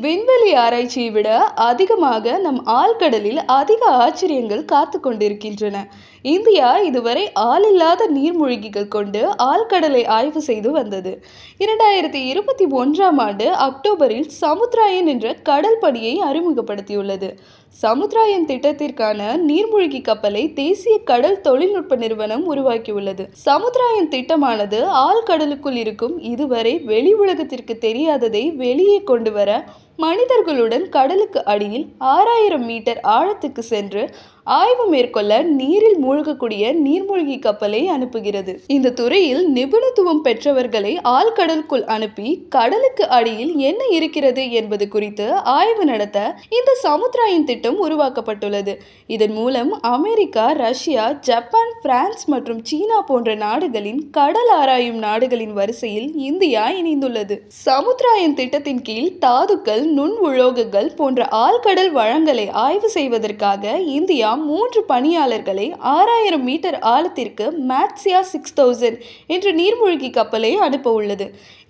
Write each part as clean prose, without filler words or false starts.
விண்வெளி ஆராய்ச்சியை விட அதிகமாக நம் ஆழ்கடலில் அதிக ஆச்சரியங்கள் காத்து கொண்டிருக்கின்றன. இந்தியா இதுவரை ஆளில்லாத நீர்மூழ்கிகள் கொண்டு ஆழ்கடலை ஆய்வு செய்து வந்தது. 2021ஆம் ஆண்டு அக்டோபரில் சமுத்திராயன் என்ற கடல் பணியை அறிமுகப்படுத்தியுள்ளது. சமுத்திராயன் திட்டத்திற்கான நீர்மூழ்கி கப்பலை தேசிய கடல் தொழில்நுட்ப நிறுவனம் உருவாக்கியுள்ளது. சமுத்திராயன் திட்டமானது ஆழ்கடலுக்குள் இருக்கும் இதுவரை வெளி உலகத்திற்கு தெரியாததை வெளியே கொண்டு வர மனிதர்களுடன் கடலுக்கு அடியில் 6000 மீட்டர் ஆழத்துக்கு சென்று ஆய்வு மேற்கொள்ள நீரில் மூழ்கக்கூடிய நீர்மூழ்கி கப்பலை அனுப்புகிறது. இந்த துறையில் நிபுணத்துவம் பெற்றவர்களை ஆழ்கடலுக்குள் அனுப்பி கடலுக்கு அடியில் என்ன இருக்கிறது என்பது குறித்து ஆய்வு நடத்த இந்த சமுத்திராயன் திட்டம் உருவாக்கப்பட்டுள்ளது. இதன் மூலம் அமெரிக்கா, ரஷ்யா, ஜப்பான், பிரான்ஸ் மற்றும் சீனா போன்ற நாடுகளின் கடல் ஆராயும் நாடுகளின் வரிசையில் இந்தியா இணைந்துள்ளது. சமுத்திராயன் திட்டத்தின் கீழ் தாதுக்கள், நுண் உலோகங்கள் போன்ற ஆழ்கடல் வளங்களை ஆய்வு செய்வதற்காக இந்தியா 3 பணியாளர்களை 6000 மீட்டர் ஆழத்திற்கு மேட்சியா 6000 என்ற நீர்மூழ்கி கப்பலை அனுப்ப உள்ளது.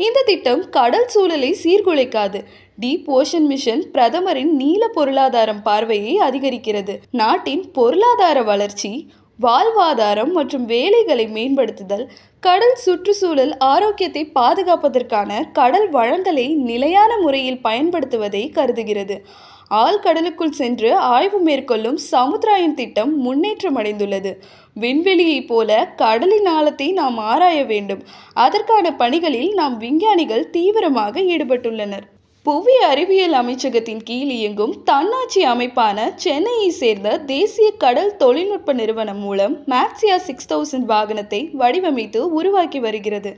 இந்த திட்டம் கடல் சூழலை சீர்குலைக்காது. டீப் ஓஷன் மிஷன் பிரதமரின் நீல பொருளாதாரம் பார்வையை அதிகரிக்கிறது. நாட்டின் பொருளாதார வளர்ச்சி, வாழ்வாதாரம் மற்றும் வேலைகளை மேம்படுத்துதல், கடல் சுற்றுச்சூழல் ஆரோக்கியத்தை பாதுகாப்பதற்கான கடல் வளங்களை நிலையான முறையில் பயன்படுத்துவதை கருதுகிறது. ஆழ்கடலுக்குள் சென்று ஆய்வு மேற்கொள்ளும் சமுத்திராயன் திட்டம் முன்னேற்றம் அடைந்துள்ளது. விண்வெளியைப் போல கடலின் ஆழத்தை நாம் ஆராய வேண்டும். அதற்கான பணிகளில் நாம் விஞ்ஞானிகள் தீவிரமாக ஈடுபட்டுள்ளனர். புவி அறிவியல் அமைச்சகத்தின் கீழ் இயங்கும் தன்னாட்சி அமைப்பான சென்னையை சேர்ந்த தேசிய கடல் தொழில்நுட்ப நிறுவனம் மூலம் மேட்சியா 6000 வாகனத்தை வடிவமைத்து உருவாக்கி வருகிறது.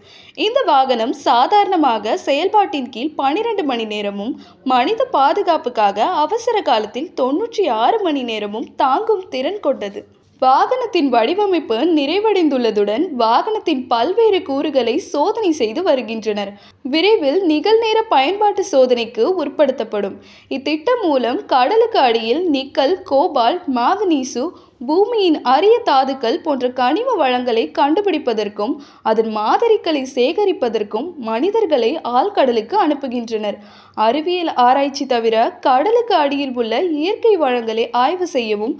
இந்த வாகனம் சாதாரணமாக செயல்பாட்டின் கீழ் 12 மணி நேரமும், மனித பாதுகாப்புக்காக அவசர காலத்தில் 96 மணி நேரமும் தாங்கும் திறன் கொண்டது. வாகனத்தின் வடிவமைப்பு நிறைவடைந்துள்ளதுடன் வாகனத்தின் பல்வேறு கூறுகளை சோதனை செய்து வருகின்றனர். விரைவில் நிகழ்நேர பயன்பாட்டு சோதனைக்கு உட்படுத்தப்படும். இத்திட்டம் மூலம் கடலுக்கு அடியில் நிக்கல், கோபால்ட், மாங்கனீசு, பூமியின் அரிய தாதுக்கள் போன்ற கனிம வளங்களை கண்டுபிடிப்பதற்கும் அதன் மாதிரிகளை சேகரிப்பதற்கும் மனிதர்களை ஆழ்கடலுக்கு அனுப்புகின்றனர். அறிவியல் ஆராய்ச்சி தவிர கடலுக்கு அடியில் உள்ள இயற்கை வளங்களை ஆய்வு செய்யவும்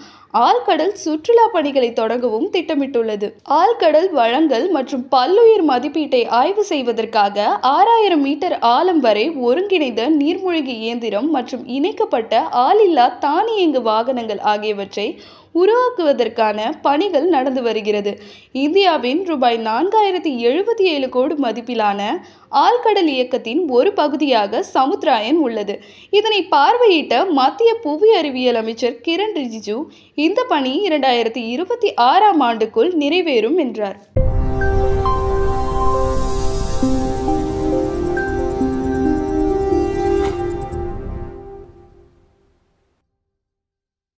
ஆழ்கடல் சுற்றுலா பணிகளை தொடங்கவும் திட்டமிட்டுள்ளது. ஆழ்கடல் வளங்கள் மற்றும் பல்லுயிர் மதிப்பீட்டை ஆய்வு செய்வதற்காக 6000 மீட்டர் ஆழம் வரை ஒருங்கிணைந்த நீர்மூழ்கி இயந்திரம் மற்றும் இணைக்கப்பட்ட ஆளில்லா தானியங்கு வாகனங்கள் ஆகியவற்றை உருவாக்குவதற்கான பணிகள் நடந்து வருகிறது. இந்தியாவின் ரூபாய் 4077 கோடி மதிப்பிலான ஆழ்கடல் இயக்கத்தின் ஒரு பகுதியாக சமுத்திராயன் உள்ளது. இதனை பார்வையிட்ட மத்திய புவி அறிவியல் அமைச்சர் கிரண் ரிஜிஜு இந்த பணி 2026ஆம் ஆண்டுக்குள் நிறைவேறும் என்றார்.